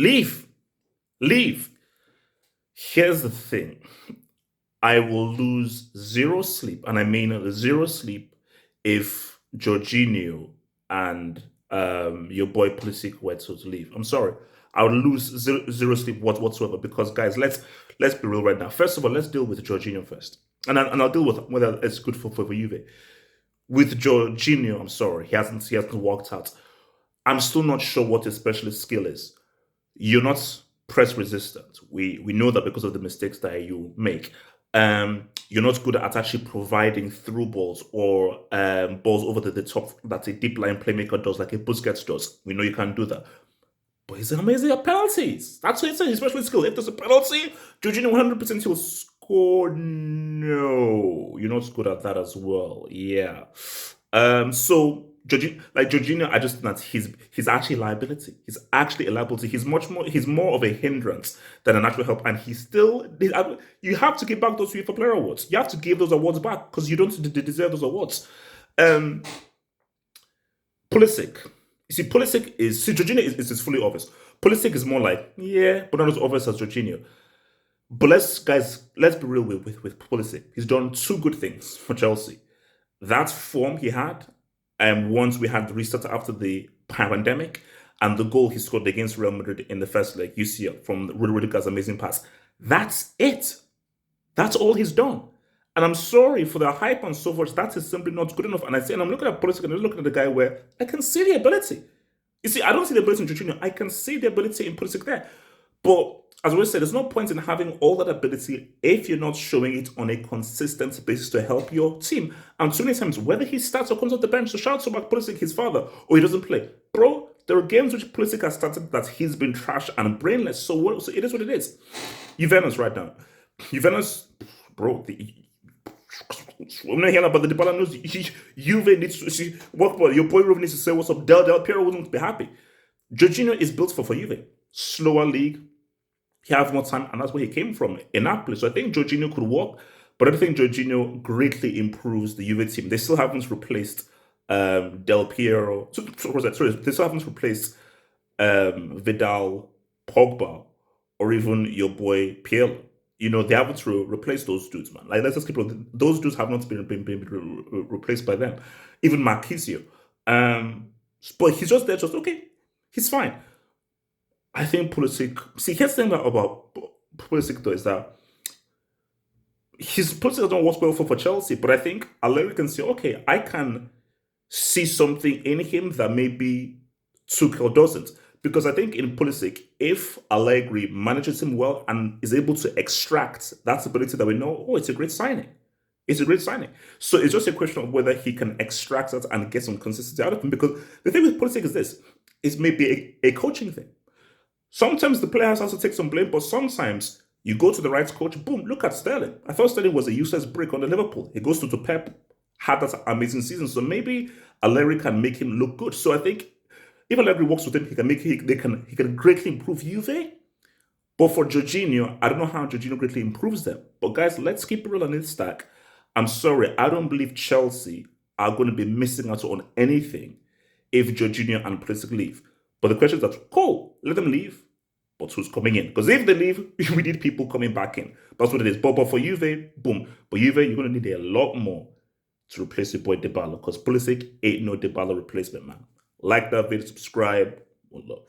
Leave. Leave. Here's the thing. I will lose zero sleep, and I mean zero sleep, if Jorginho and your boy Pulisic were to leave. I'm sorry. I would lose zero sleep whatsoever, because guys, let's be real right now. First of all, let's deal with Jorginho first. And I'll deal with whether it's good for Juve. With Jorginho, I'm sorry, he hasn't worked out. I'm still not sure what his specialist skill is. You're not press resistant. We know that because of the mistakes that you make. You're not good at actually providing through balls or balls over the top that a deep line playmaker does, like a Busquets does. We know you can't do that. But he's amazing at penalties. That's what it's his special skill. If there's a penalty, Jorginho 100% he'll score. No, you're not good at that as well. Yeah. So Jorginho, I just think that he's actually a liability. He's actually a liability. He's more of a hindrance than an actual help. And you have to give back those UEFA Player Awards. You have to give those awards back, because you don't deserve those awards. Pulisic. You see, Jorginho is fully obvious. Pulisic is more like, yeah, but not as obvious as Jorginho. But let's be real with Pulisic. He's done two good things for Chelsea. That form he had, once we had the restart after the pandemic, and the goal he scored against Real Madrid in the first leg, UCL, from Rudiger's amazing pass. That's it. That's all he's done. And I'm sorry for the hype and so forth. That is simply not good enough. And I'm looking at Pulisic and I'm looking at the guy where I can see the ability. You see, I don't see the ability in Jorginho. I can see the ability in Pulisic there. But as we said, there's no point in having all that ability if you're not showing it on a consistent basis to help your team. And too many times, whether he starts or comes off the bench, so shout out to Pulisic, his father, or he doesn't play. Bro, there are games which Pulisic has started that he's been trash and brainless. So it is what it is. Juventus right now. Juventus, bro, I'm not hearing about the Dybala news. Juve needs to see what your boy Ruben needs to say what's up. Del Piero wouldn't be happy. Jorginho is built for Juve. Slower league. He has more time, and that's where he came from, in Napoli. So I think Jorginho could work, but I don't think Jorginho greatly improves the Juve team. They still haven't replaced Del Piero. Sorry, they still haven't replaced Vidal, Pogba, or even your boy Pirlo. They haven't replaced those dudes, man. Like, let's just keep it. Those dudes have not been replaced by them. Even Marquisio. But he's just there, just okay. He's fine. I think Pulisic. See, here's the thing about Pulisic, though, is that Pulisic doesn't work well for Chelsea, but I think Allegri can say, okay, I can see something in him that maybe Tuchel doesn't. Because I think in Pulisic, if Allegri manages him well and is able to extract that ability that we know, it's a great signing. It's a great signing. So it's just a question of whether he can extract that and get some consistency out of him. Because the thing with Pulisic is this: it's maybe a coaching thing. Sometimes the player has to take some blame, but sometimes you go to the right coach, boom, look at Sterling. I thought Sterling was a useless brick on the Liverpool. He goes to Pep, had that amazing season. So maybe Allegri can make him look good. So I think if Allegri works with him, he can greatly improve Juve. But for Jorginho, I don't know how Jorginho greatly improves them. But guys, let's keep it real on this stack. I'm sorry, I don't believe Chelsea are going to be missing out on anything if Jorginho and Pulisic leave. But the question is that, cool, let them leave, but who's coming in? Because if they leave, we need people coming back in. That's what it is. But for Juve, boom. But Juve, you're going to need a lot more to replace your boy Dybala, because Pulisic ain't no Dybala replacement, man. Like that video, subscribe. One love.